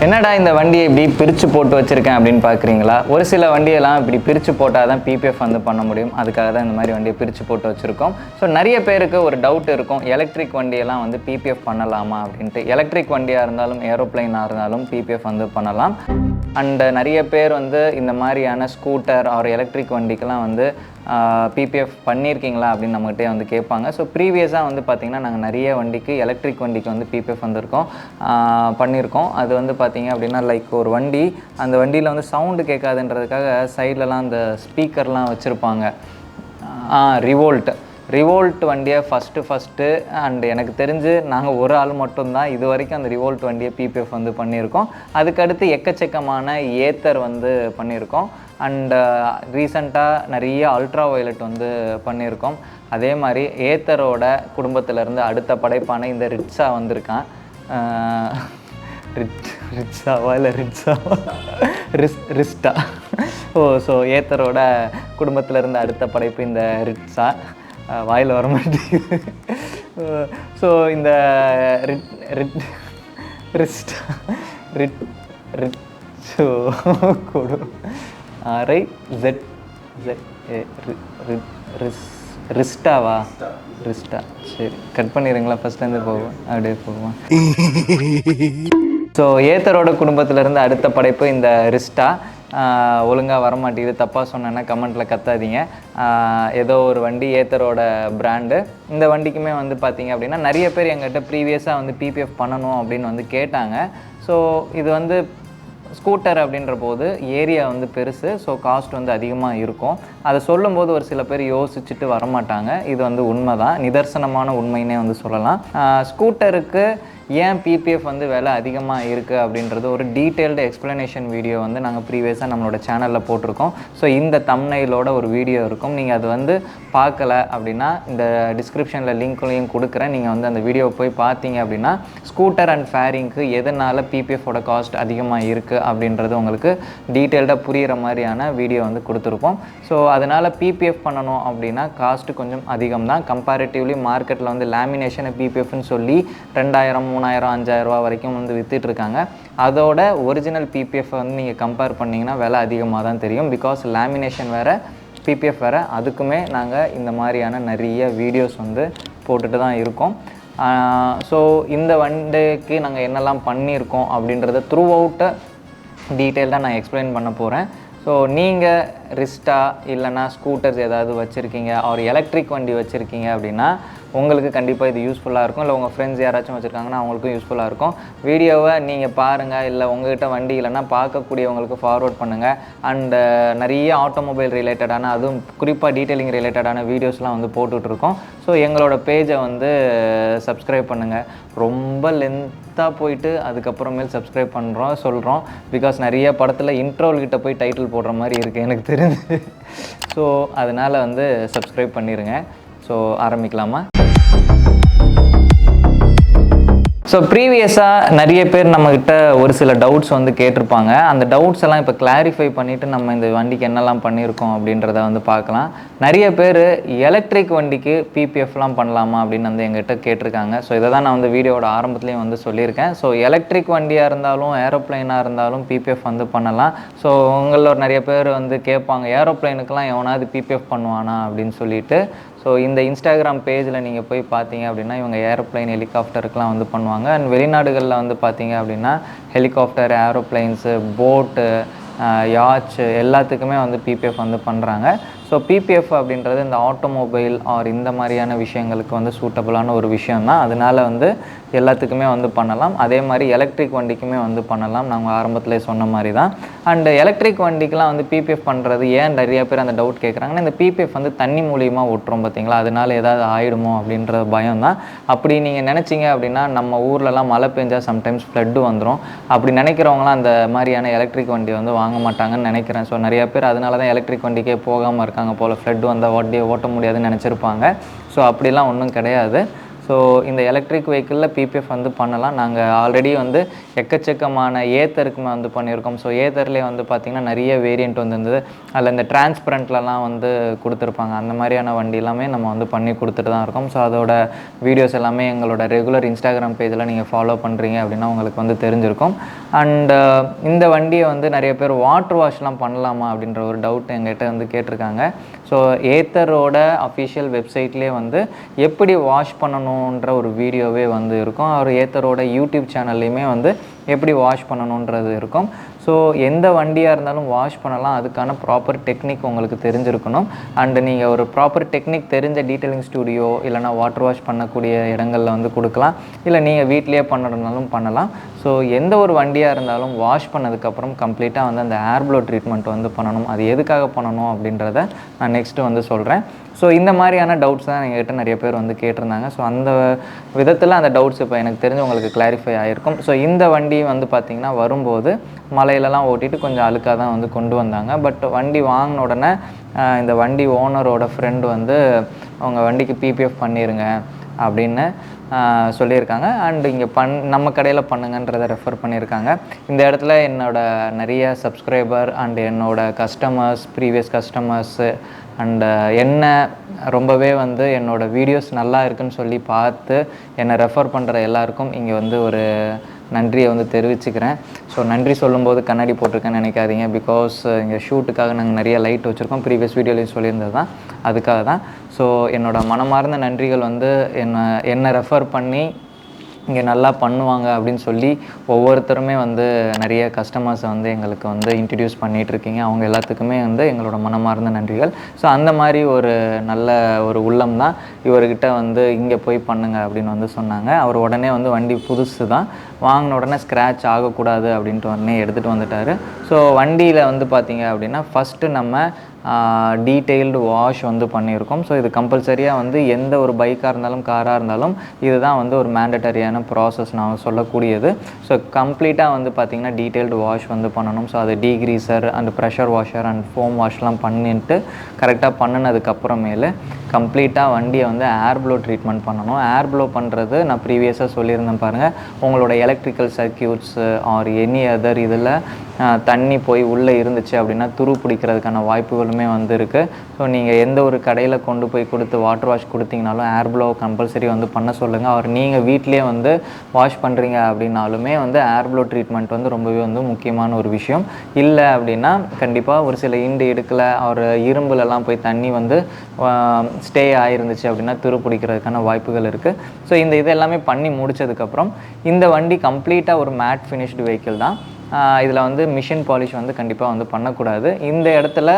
என்னடா இந்த வண்டியை இப்படி பிரித்து போட்டு வச்சுருக்கேன் அப்படின்னு பார்க்குறீங்களா? ஒரு சில வண்டியெல்லாம் இப்படி பிரித்து போட்டால் தான் பிபிஎஃப் வந்து பண்ண முடியும். அதுக்காக தான் இந்த மாதிரி வண்டியை பிரித்து போட்டு வச்சுருக்கோம். ஸோ நிறைய பேருக்கு ஒரு டவுட் இருக்கும், எலக்ட்ரிக் வண்டியெல்லாம் வந்து பிபிஎஃப் பண்ணலாமா அப்படின்ட்டு. எலக்ட்ரிக் வண்டியாக இருந்தாலும் ஏரோப்ளைனாக இருந்தாலும் பிபிஎஃப் வந்து பண்ணலாம். அண்டு நிறைய பேர் வந்து இந்த மாதிரியான ஸ்கூட்டர் ஆர் எலக்ட்ரிக் வண்டிக்கெலாம் வந்து பிபிஎஃப் பண்ணியிருக்கீங்களா அப்படின்னு நம்மகிட்டே வந்து கேட்பாங்க. ஸோ ப்ரீவியஸாக வந்து பார்த்திங்கன்னா நாங்கள் நிறைய வண்டிக்கு எலக்ட்ரிக் வண்டிக்கு வந்து பிபிஎஃப் பண்ணியிருக்கோம். அது வந்து பார்த்திங்க அப்படின்னா லைக் ஒரு வண்டி, அந்த வண்டியில் வந்து சவுண்டு கேட்காதுன்றதுக்காக சைட்லலாம் அந்த ஸ்பீக்கர்லாம் வச்சுருப்பாங்க. ரிவோல்ட் வண்டியை ஃபஸ்ட்டு அண்ட் எனக்கு தெரிஞ்சு நாங்கள் ஒரு ஆள் மட்டும்தான் இது வரைக்கும் அந்த ரிவோல்ட் வண்டியை பிபிஎஃப் வந்து பண்ணியிருக்கோம். அதுக்கடுத்து எக்கச்சக்கமான ஏத்தர் வந்து பண்ணியிருக்கோம். அண்டு ரீசண்டாக நிறைய அல்ட்ரா வயலட் வந்து பண்ணியிருக்கோம். அதே மாதிரி ஏத்தரோட குடும்பத்திலேருந்து அடுத்த படைப்பான இந்த ரிட்ஸா வந்திருக்கான். ரிட்ஸாவா இல்லை ரிஸ்டா. ஸோ ஏத்தரோட குடும்பத்திலேருந்து அடுத்த படைப்பு இந்த ரிட்ஸா. வாயில் வர மாட்டேங்குது. ஸோ இந்த ரிஸ்டாவா? ரிஸ்டா. சரி, கட் பண்ணிடுங்களா? ஃபஸ்ட்லேருந்து போவோம், அப்படியே போவோம். ஸோ ஏத்தரோட குடும்பத்திலேருந்து அடுத்த படைப்பு இந்த ரிஸ்டா. ஒழுங்காக வரமாட்டேங்குது, தப்பாக சொன்னேன்னா கமெண்ட்டில் கத்தாதீங்க. ஏதோ ஒரு வண்டி, ஏத்தரோட பிராண்டு. இந்த வண்டிக்குமே வந்து பார்த்திங்க அப்படின்னா நிறைய பேர் எங்கிட்ட ப்ரீவியஸாக வந்து பிபிஎஃப் பண்ணணும் அப்படின்னு வந்து கேட்டாங்க. ஸோ இது வந்து ஸ்கூட்டர் அப்படின்ற போது ஏரியா வந்து பெருசு, ஸோ காஸ்ட் வந்து அதிகமாக இருக்கும். அதை சொல்லும்போது ஒரு சில பேர் யோசிச்சுட்டு வரமாட்டாங்க. இது வந்து உண்மை தான், நிதர்சனமான உண்மைன்னே வந்து சொல்லலாம். ஸ்கூட்டருக்கு ஏன் பிபிஎஃப் வந்து விலை அதிகமாக இருக்குது அப்படின்றது ஒரு டீட்டெயில்டு எக்ஸ்ப்ளனேஷன் வீடியோ வந்து நாங்கள் ப்ரீவியஸாக நம்மளோட சேனலில் போட்டிருக்கோம். ஸோ இந்த தம்ப்நெயிலோட ஒரு வீடியோ இருக்கும். நீங்கள் அது வந்து பார்க்கல அப்படின்னா இந்த டிஸ்கிரிப்ஷனில் லிங்க்லையும் கொடுக்குறேன். நீங்கள் வந்து அந்த வீடியோவை போய் பார்த்தீங்க அப்படின்னா ஸ்கூட்டர் அண்ட் ஃபேரிங்க்கு எதனால் பிபிஎஃபோட காஸ்ட் அதிகமாக இருக்குது அப்படின்றது உங்களுக்கு டீட்டெயில்டாக புரிகிற மாதிரியான வீடியோ வந்து கொடுத்துருப்போம். ஸோ அதனால் பிபிஎஃப் பண்ணணும் அப்படின்னா காஸ்ட்டு கொஞ்சம் அதிகம் தான். கம்பேரிட்டிவ்லி மார்க்கெட்டில் வந்து லேமினேஷனை பிபிஎஃப்னு சொல்லி 2000, 3000, 5000 ரூபா வரைக்கும் வந்து விற்றுட்ருக்காங்க. அதோட ஒரிஜினல் பிபிஎஃப் வந்து நீங்கள் கம்பேர் பண்ணிங்கன்னா விலை அதிகமாக தான் தெரியும். பிகாஸ் லேமினேஷன் வேறு, பிபிஎஃப் வேறு. அதுக்குமே நாங்கள் இந்த மாதிரியான நிறைய வீடியோஸ் வந்து போட்டுட்டு தான் இருக்கோம். ஸோ இந்த வண்டிக்கு நாங்கள் என்னெல்லாம் பண்ணியிருக்கோம் அப்படின்றத த்ரூ அவுட்டு டீட்டெயில்டாக நான் எக்ஸ்பிளைன் பண்ண போகிறேன். ஸோ நீங்கள் ரிஸ்டா இல்லைனா ஸ்கூட்டர்ஸ் ஏதாவது வச்சுருக்கீங்க, ஒரு எலக்ட்ரிக் வண்டி வச்சுருக்கீங்க அப்படின்னா உங்களுக்கு கண்டிப்பாக இது யூஸ்ஃபுல்லாக இருக்கும். இல்லை உங்கள் ஃப்ரெண்ட்ஸ் யாராச்சும் வச்சுருக்காங்கன்னா அவங்களுக்கும் யூஸ்ஃபுல்லாக இருக்கும். வீடியோவை நீங்கள் பாருங்கள், இல்லை உங்கள்கிட்ட வண்டி இல்லைன்னா பார்க்கக்கூடியவங்களுக்கு ஃபார்வர்ட் பண்ணுங்கள். அண்டு நிறைய ஆட்டோமொபைல் ரிலேட்டடான, அதுவும் குறிப்பாக டீட்டெயிலிங் ரிலேட்டடான வீடியோஸ்லாம் வந்து போட்டுட்ருக்கோம். ஸோ எங்களோட பேஜை வந்து சப்ஸ்கிரைப் பண்ணுங்கள். ரொம்ப லென்த்தாக போயிட்டு அதுக்கப்புறமேல் சப்ஸ்கிரைப் சொல்கிறோம். பிகாஸ் நிறைய படத்தில் இன்ட்ரோல்கிட்ட போய் டைட்டில் போடுற மாதிரி இருக்குது எனக்கு தெரிஞ்சு. ஸோ அதனால் வந்து சப்ஸ்கிரைப் பண்ணிடுங்க. ஸோ ஆரம்பிக்கலாமா? ஸோ ப்ரீவியஸாக நிறைய பேர் நம்மக்கிட்ட ஒரு சில டவுட்ஸ் வந்து கேட்டிருப்பாங்க. அந்த டவுட்ஸ் எல்லாம் இப்போ கிளாரிஃபை பண்ணிவிட்டு நம்ம இந்த வண்டிக்கு என்னெல்லாம் பண்ணியிருக்கோம் அப்படின்றத வந்து பார்க்கலாம். நிறைய பேர் எலக்ட்ரிக் வண்டிக்கு பிபிஎஃப்லாம் பண்ணலாமா அப்படின்னு வந்து எங்கிட்ட கேட்டிருக்காங்க. ஸோ இதை தான் நான் வந்து வீடியோட ஆரம்பத்துலேயும் வந்து சொல்லியிருக்கேன். ஸோ எலக்ட்ரிக் வண்டியாக இருந்தாலும் ஏரோப்ளைனாக இருந்தாலும் பிபிஎஃப் வந்து பண்ணலாம். ஸோ உங்களோட நிறைய பேர் வந்து கேட்பாங்க, ஏரோப்ளைனுக்கெலாம் எவனாவது பிபிஎஃப் பண்ணுவானா அப்படின்னு சொல்லிட்டு. ஸோ இந்த இன்ஸ்டாகிராம் பேஜில் நீங்கள் போய் பார்த்தீங்க அப்படின்னா இவங்க ஏரோப்ளைன், ஹெலிகாப்டருக்கெலாம் வந்து பண்ணுவாங்க. அண்ட் வெளிநாடுகளில் வந்து பார்த்தீங்க அப்படின்னா ஹெலிகாப்டர், ஏரோப்ளைன்ஸு, போட்டு, யாட்ச் எல்லாத்துக்குமே வந்து பிபிஎஃப் வந்து பண்ணுறாங்க. ஸோ பிபிஎஃப் அப்படின்றது இந்த ஆட்டோமொபைல் ஆர் இந்த மாதிரியான விஷயங்களுக்கு வந்து சூட்டபுளான ஒரு விஷயந்தான். அதனால் வந்து எல்லாத்துக்குமே வந்து பண்ணலாம். அதே மாதிரி எலக்ட்ரிக் வண்டிக்குமே வந்து பண்ணலாம், நாங்கள் ஆரம்பத்தில் சொன்ன மாதிரி தான். அண்டு எலக்ட்ரிக் வண்டிக்கெலாம் வந்து பிபிஎஃப் பண்ணுறது ஏன் நிறைய பேர் அந்த டவுட் கேட்குறாங்கன்னா, இந்த பிபிஎஃப் வந்து தண்ணி மூலியமாக ஓட்டுறோம் பார்த்தீங்களா, அதனால் ஏதாவது ஆகிடுமோ அப்படின்ற பயம் தான். அப்படி நீங்கள் நினச்சிங்க அப்படின்னா நம்ம ஊர்லலாம் மழை பெஞ்சால் சம்டைம்ஸ் ஃப்ளட்டு வந்துடும். அப்படி நினைக்கிறவங்களாம் அந்த மாதிரியான எலக்ட்ரிக் வண்டி வந்து வாங்க மாட்டாங்கன்னு நினைக்கிறேன். ஸோ நிறைய பேர் அதனால தான் எலக்ட்ரிக் வண்டிக்கே போகாமல் இருக்காங்க போல். ஃப்ளட் வந்தால் வண்டியை ஓட்ட முடியாதுன்னு நினச்சிருப்பாங்க. ஸோ அப்படிலாம் ஒன்றும் கிடையாது. ஸோ இந்த எலக்ட்ரிக் வெஹிக்கிளில் பிபிஎஃப் வந்து பண்ணலாம். நாங்கள் ஆல்ரெடி வந்து எக்கச்சக்கமான ஏத்தருக்குமே வந்து பண்ணியிருக்கோம். ஸோ ஏத்தர்லேயே வந்து பார்த்திங்கன்னா நிறைய வேரியண்ட் வந்துருந்தது. அதில் இந்த டிரான்ஸ்பரண்ட்லலாம் வந்து கொடுத்துருப்பாங்க. அந்த மாதிரியான வண்டி எல்லாமே நம்ம வந்து பண்ணி கொடுத்துட்டு தான் இருக்கோம். ஸோ அதோட வீடியோஸ் எல்லாமே எங்களோட ரெகுலர் இன்ஸ்டாகிராம் பேஜில் நீங்கள் ஃபாலோ பண்ணுறீங்க அப்படின்னா உங்களுக்கு வந்து தெரிஞ்சிருக்கும். அண்டு இந்த வண்டியை வந்து நிறைய பேர் வாட்டர் வாஷ்லாம் பண்ணலாமா அப்படின்ற ஒரு டவுட் எங்கிட்ட வந்து கேட்டிருக்காங்க. ஸோ ஏத்தரோட அஃபிஷியல் வெப்சைட்லேயே வந்து எப்படி வாஷ் பண்ணணுன்ற ஒரு வீடியோவே வந்து இருக்கும். அவர் ஏத்தரோட யூடியூப் சேனல்லையுமே வந்து எப்படி வாஷ் பண்ணணுன்றது இருக்கும். ஸோ எந்த வண்டியாக இருந்தாலும் வாஷ் பண்ணலாம். அதுக்கான ப்ராப்பர் டெக்னிக் உங்களுக்கு தெரிஞ்சிருக்கணும். அண்டு நீங்கள் ஒரு ப்ராப்பர் டெக்னிக் தெரிஞ்ச டீட்டெயிலிங் ஸ்டூடியோ இல்லைனா வாட்டர் வாஷ் பண்ணக்கூடிய இடங்களில் வந்து கொடுக்கலாம். இல்லை நீங்கள் வீட்லேயே பண்ணுறதுனாலும் பண்ணலாம். ஸோ எந்த ஒரு வண்டியாக இருந்தாலும் வாஷ் பண்ணதுக்கப்புறம் கம்ப்ளீட்டாக வந்து அந்த ஏர் ப்ளோ ட்ரீட்மெண்ட் வந்து பண்ணணும். அது எதுக்காக பண்ணணும் அப்படின்றத நான் நெக்ஸ்ட்டு வந்து சொல்கிறேன். ஸோ இந்த மாதிரியான டவுட்ஸ் தான் எங்கள்கிட்ட நிறைய பேர் வந்து கேட்டிருந்தாங்க. ஸோ அந்த விதத்தில் அந்த டவுட்ஸ் இப்போ எனக்கு தெரிஞ்சு உங்களுக்கு கிளாரிஃபை ஆகிருக்கும். ஸோ இந்த வண்டி வந்து பார்த்திங்கன்னா வரும்போது மலையிலலாம் ஓட்டிட்டு கொஞ்சம் அழுக்காக தான் வந்து கொண்டு வந்தாங்க. பட் வண்டி வாங்கின உடனே இந்த வண்டி ஓனரோட ஃப்ரெண்டு வந்து அவங்க வண்டிக்கு பிபிஎஃப் பண்ணிடுங்க அப்படின்னு சொல்லியிருக்காங்க. அண்டு இங்கே நம்ம கடையில் பண்ணுங்கன்றதை ரெஃபர் பண்ணியிருக்காங்க. இந்த இடத்துல என்னோடய நிறைய சப்ஸ்கிரைபர் அண்டு என்னோடய கஸ்டமர்ஸ், ப்ரீவியஸ் கஸ்டமர்ஸு அண்டு என்ன ரொம்பவே வந்து என்னோடய வீடியோஸ் நல்லா இருக்குன்னு சொல்லி பார்த்து என்னை ரெஃபர் பண்ணுற எல்லாருக்கும் இங்கே வந்து ஒரு நன்றியை வந்து தெரிவிச்சுக்கிறேன். ஸோ நன்றி சொல்லும்போது கண்ணாடி போட்டிருக்கேன்னு நினைக்காதீங்க. பிகாஸ் இங்கே ஷூட்டுக்காக நாங்கள் நிறைய லைட் வச்சுருக்கோம். ப்ரீவியஸ் வீடியோலையும் சொல்லியிருந்தது தான், அதுக்காக தான். ஸோ என்னோடய மனமார்ந்த நன்றிகள் வந்து என்னை ரெஃபர் பண்ணி இங்கே நல்லா பண்ணுவாங்க அப்படின்னு சொல்லி ஒவ்வொருத்தருமே வந்து நிறைய கஸ்டமர்ஸை வந்து எங்களுக்கு வந்து இன்ட்ரடியூஸ் பண்ணிகிட்ருக்கீங்க. அவங்க எல்லாத்துக்குமே வந்து எங்களோட மனமார்ந்த நன்றிகள். ஸோ அந்த மாதிரி ஒரு நல்ல ஒரு உள்ளம் தான் இவர்கிட்ட வந்து இங்கே போய் பண்ணுங்க அப்படின்னு வந்து சொன்னாங்க. அவர் உடனே வந்து வண்டி புதுசு தான், வாங்கின உடனே ஸ்க்ராட்ச் ஆகக்கூடாது அப்படின்ட்டு உடனே எடுத்துகிட்டு வந்துட்டார். ஸோ வண்டியில் வந்து பார்த்திங்க அப்படின்னா ஃபஸ்ட்டு நம்ம டீட்டெயில்டு வாஷ் வந்து பண்ணியிருக்கோம். ஸோ இது கம்பல்சரியாக வந்து எந்த ஒரு பைக்காக இருந்தாலும் காராக இருந்தாலும் இதுதான் வந்து ஒரு மேண்டட்டரியான ப்ராசஸ் நான் சொல்லக்கூடியது. ஸோ கம்ப்ளீட்டாக வந்து பார்த்திங்கன்னா டீட்டெயில்டு வாஷ் வந்து பண்ணணும். ஸோ அது degreaser and pressure washer and foam வாஷ்லாம் பண்ணிட்டு கரெக்டாக பண்ணினதுக்கப்புறமேலு கம்ப்ளீட்டாக வண்டியை வந்து ஏர் ப்ளோ ட்ரீட்மெண்ட் பண்ணணும். ஏர் ப்ளோ பண்ணுறது நான் ப்ரீவியஸாக சொல்லியிருந்தேன் பாருங்கள். உங்களோட எலக்ட்ரிக்கல் சர்க்யூட்ஸு ஆர் எனி அதர் இதில் தண்ணி போய் உள்ளே இருந்துச்சு அப்படின்னா துரு பிடிக்கிறதுக்கான வாய்ப்புகளுமே வந்து இருக்குது. ஸோ நீங்கள் எந்த ஒரு கடையில் கொண்டு போய் கொடுத்து வாட்டர் வாஷ் கொடுத்தீங்கனாலும் ஏர் ப்ளோ கம்பல்சரி வந்து பண்ண சொல்லுங்கள். அவர் நீங்கள் வீட்லேயே வந்து வாஷ் பண்ணுறீங்க அப்படின்னாலுமே வந்து ஏர் ப்ளோ ட்ரீட்மெண்ட் வந்து ரொம்பவே வந்து முக்கியமான ஒரு விஷயம். இல்லை அப்படின்னா கண்டிப்பாக ஒரு சில இடுக்கில் அவர் இரும்புலலாம் போய் தண்ணி வந்து ஸ்டே ஆகிருந்துச்சு அப்படின்னா துரு பிடிக்கிறதுக்கான வாய்ப்புகள் இருக்குது. ஸோ இந்த இதெல்லாமே பண்ணி முடித்ததுக்கப்புறம் இந்த வண்டி கம்ப்ளீட்டாக ஒரு மேட் ஃபினிஷ்டு வெஹிக்கிள் தான். இதில் வந்து மிஷின் பாலிஷ் வந்து கண்டிப்பாக வந்து பண்ணக்கூடாது. இந்த இடத்துல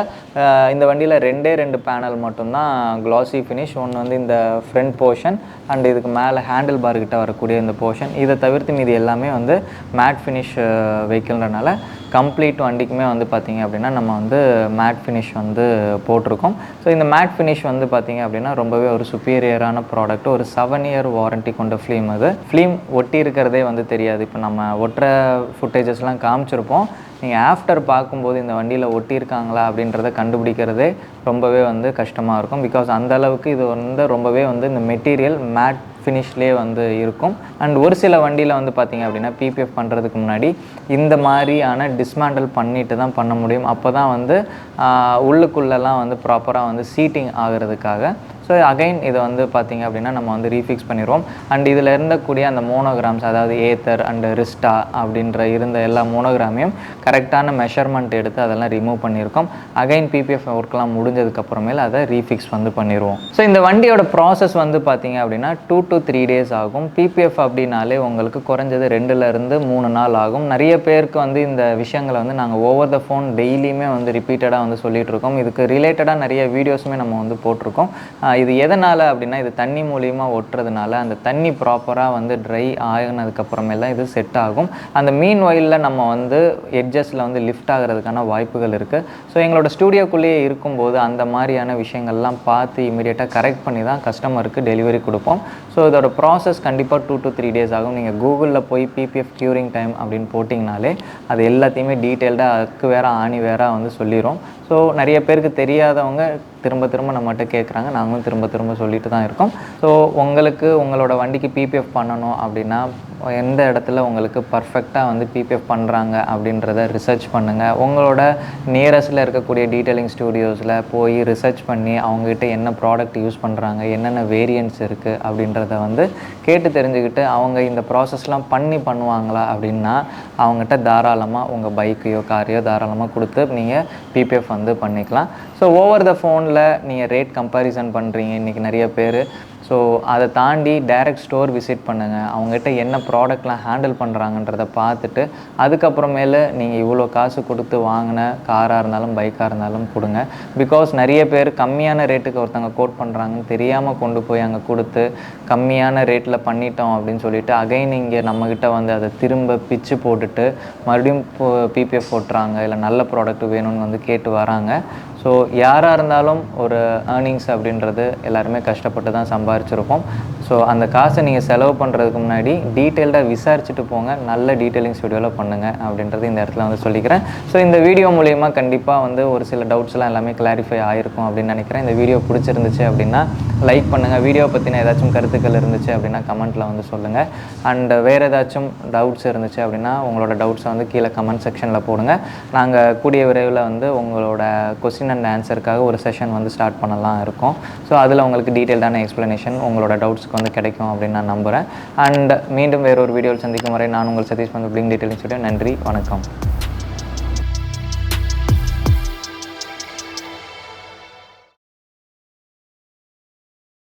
இந்த வண்டியில் 2 பேனல் மட்டும்தான் க்ளாஸி ஃபினிஷ். ஒன்று வந்து இந்த ஃப்ரண்ட் போர்ஷன் அண்ட் இதுக்கு மேலே ஹேண்டில் பார்கிட்ட வரக்கூடிய இந்த போர்ஷன். இதை தவிர்த்து மீது எல்லாமே வந்து மேட் ஃபினிஷ் வெஹிக்கிள்ன்றனால கம்ப்ளீட் வண்டிக்குமே வந்து பார்த்திங்க அப்படின்னா நம்ம வந்து மேட் ஃபினிஷ் வந்து போட்டிருக்கோம். ஸோ இந்த மேட் ஃபினிஷ் வந்து பார்த்திங்க அப்படின்னா ரொம்பவே ஒரு சுப்பீரியரான ப்ராடக்ட். ஒரு 7 இயர் வாரண்ட்டி கொண்ட ஃபிலிம். அது ஃபிலிம் ஒட்டி இருக்கிறதே வந்து தெரியாது. இப்போ நம்ம ஒட்டுற ஃபுட்டேஜஸ்லாம் காமிச்சிருப்போம். நீங்கள் ஆஃப்டர் பார்க்கும்போது இந்த வண்டியில் ஒட்டியிருக்காங்களா அப்படின்றத கண்டுபிடிக்கிறதே ரொம்பவே வந்து கஷ்டமாக இருக்கும். பிகாஸ் அந்தளவுக்கு இது வந்து ரொம்பவே வந்து இந்த மெட்டீரியல் மேட் ஃபினிஷ்லேயே வந்து இருக்கும். அண்ட் ஒரு சில வண்டியில் வந்து பார்த்திங்க அப்படின்னா பிபிஎஃப் பண்ணுறதுக்கு முன்னாடி இந்த மாதிரியான டிஸ்மேண்டில் பண்ணிட்டு தான் பண்ண முடியும். அப்போ தான் வந்து உள்ளுக்குள்ளெல்லாம் வந்து ப்ராப்பராக வந்து சீட்டிங் ஆகிறதுக்காக. ஸோ அகைன் இதை வந்து பார்த்திங்க அப்படின்னா நம்ம வந்து ரீஃபிக்ஸ் பண்ணிடுவோம். அண்ட் இதில் இருந்தக்கூடிய அந்த மோனோகிராம்ஸ், அதாவது ஏத்தர் அண்டு ரிஸ்டா அப்படின்ற இருந்த எல்லா மோனோகிராமையும் கரெக்டான மெஷர்மெண்ட் எடுத்து அதெல்லாம் ரிமூவ் பண்ணியிருக்கோம். அகைன் பிபிஎஃப் ஒர்க்லாம் முடிஞ்சதுக்கப்புறமேல அதை ரீஃபிக்ஸ் வந்து பண்ணிடுவோம். ஸோ இந்த வண்டியோட ப்ராசஸ் வந்து பார்த்திங்க அப்படின்னா 2 to 3 days ஆகும். பிபிஎஃப் அப்படின்னாலே உங்களுக்கு குறைஞ்சது 2லேருந்து 3 நாள் ஆகும். நிறைய பேருக்கு வந்து இந்த விஷயங்களை வந்து நாங்கள் ஓவர் த ஃபோன் டெய்லியுமே வந்து ரிப்பீட்டடாக வந்து சொல்லிகிட்டு இருக்கோம். இதுக்கு ரிலேட்டடாக நிறைய வீடியோஸுமே நம்ம வந்து போட்டிருக்கோம். இது எதனால் அப்படின்னா இது தண்ணி மூலியமாக ஒட்டுறதுனால அந்த தண்ணி ப்ராப்பராக வந்து ட்ரை ஆகினதுக்கப்புறமேலாம் இது செட் ஆகும். அந்த மீன் வயலில் நம்ம வந்து எட்ஜஸில் வந்து லிஃப்ட் ஆகிறதுக்கான வாய்ப்புகள் இருக்குது. ஸோ எங்களோட ஸ்டூடியோக்குள்ளேயே இருக்கும்போது அந்த மாதிரியான விஷயங்கள்லாம் பார்த்து இமீடியட்டாக கரெக்ட் பண்ணி தான் கஸ்டமருக்கு டெலிவரி கொடுப்போம். ஸோ இதோட ப்ராசஸ் கண்டிப்பாக 2 to 3 days ஆகும். நீங்கள் கூகுளில் போய் பிபிஎஃப் க்யூரிங் டைம் அப்படின்னு போட்டிங்கனாலே அது எல்லாத்தையுமே டீட்டெயில்டாக அதுக்கு வேறு ஆணி வேறு வந்து சொல்லிடும். ஸோ நிறைய பேருக்கு தெரியாதவங்க திரும்ப திரும்ப நம்மகிட்ட கேட்குறாங்க, நாங்களும் திரும்ப திரும்ப சொல்லிட்டு தான் இருக்கோம். ஸோ உங்களுக்கு உங்களோட வண்டிக்கு பிபிஎஃப் பண்ணணும் அப்படின்னா எந்த இடத்துல உங்களுக்கு பர்ஃபெக்டாக வந்து பிபிஎஃப் பண்ணுறாங்க அப்படின்றத ரிசர்ச் பண்ணுங்கள். உங்களோட நியரஸ்ட்டில் இருக்கக்கூடிய டீட்டெயிலிங் ஸ்டூடியோஸில் போய் ரிசர்ச் பண்ணி அவங்ககிட்ட என்ன ப்ராடக்ட் யூஸ் பண்ணுறாங்க, என்னென்ன வேரியன்ட்ஸ் இருக்குது அப்படின்றத வந்து கேட்டு தெரிஞ்சுக்கிட்டு அவங்க இந்த ப்ராசஸ்லாம் பண்ணுவாங்களா அப்படின்னா அவங்ககிட்ட தாராளமாக உங்கள் பைக்கையோ காரையோ தாராளமாக கொடுத்து நீங்கள் பிபிஎஃப் வந்து பண்ணிக்கலாம். ஸோ ஓவர் த ஃபோனில் நீங்கள் ரேட் கம்பேரிசன் பண்ணுறீங்க இன்றைக்கி நிறைய பேர். ஸோ அதை தாண்டி டைரக்ட் ஸ்டோர் விசிட் பண்ணுங்கள். அவங்ககிட்ட என்ன ப்ராடக்ட்லாம் ஹேண்டில் பண்ணுறாங்கன்றதை பார்த்துட்டு அதுக்கப்புறமேல நீங்கள் இவ்வளோ காசு கொடுத்து வாங்கின காராக இருந்தாலும் பைக்காக இருந்தாலும் கொடுங்க. பிகாஸ் நிறைய பேர் கம்மியான ரேட்டுக்கு ஒருத்தவங்க கோட் பண்ணுறாங்கன்னு தெரியாமல் கொண்டு போய் அங்கே கொடுத்து கம்மியான ரேட்டில் பண்ணிட்டோம் அப்படின்னு சொல்லிட்டு அகைன் இங்கே நம்மக்கிட்ட வந்து அதை திரும்ப பிச்சு போட்டுட்டு மறுபடியும் பிபிஎஃப் போட்டுறாங்க, இல்லை நல்ல ப்ராடக்ட் வேணும்னு வந்து கேட்டு வராங்க. ஸோ யாராக இருந்தாலும் ஒரு ஏர்னிங்ஸ் அப்படின்றது எல்லாருமே கஷ்டப்பட்டு தான் சம்பாரிச்சிருப்போம். ஸோ அந்த காசை நீங்கள் செலவு பண்ணுறதுக்கு முன்னாடி டீட்டெயில்டாக விசாரிச்சுட்டு போங்க, நல்ல டீட்டெயிலிங் ஸ்டுடியோவில் பண்ணுங்கள் அப்படின்றது இந்த இடத்துல வந்து சொல்லிக்கிறேன். ஸோ இந்த வீடியோ மூலிமா கண்டிப்பாக வந்து ஒரு சில டவுட்ஸ்லாம் எல்லாமே கிளாரிஃபை ஆகிருக்கும் அப்படின்னு நினைக்கிறேன். இந்த வீடியோ பிடிச்சிருந்துச்சு அப்படின்னா லைக் பண்ணுங்கள். வீடியோ பற்றின ஏதாச்சும் கருத்துக்கள் இருந்துச்சு அப்படின்னா கமெண்ட்டில் வந்து சொல்லுங்கள். அண்ட் வேறு ஏதாச்சும் டவுட்ஸ் இருந்துச்சு அப்படின்னா உங்களோட டவுட்ஸை வந்து கீழே கமெண்ட் செக்ஷனில் போடுங்க. நாங்கள் கூடிய விரைவில் வந்து உங்களோட கொஸ்டின் அண்ட் ஆன்சருக்காக ஒரு செஷன் வந்து ஸ்டார்ட் பண்ணலாம் இருக்கோம். ஸோ அதில் உங்களுக்கு டீட்டெயில்டான எக்ஸ்ப்ளனேஷன் உங்களோட டவுட்ஸ்க்கு வந்து கிடைக்கும் அப்படின்னு நான் நம்புகிறேன். அண்ட் மீண்டும் வேறொரு வீடியோவில் சந்திக்கும் வரை நான் உங்கள் சதீஷ் வந்து பிளிங் டீட்டெயிலிங் ஸ்டுடியோ. நன்றி, வணக்கம்.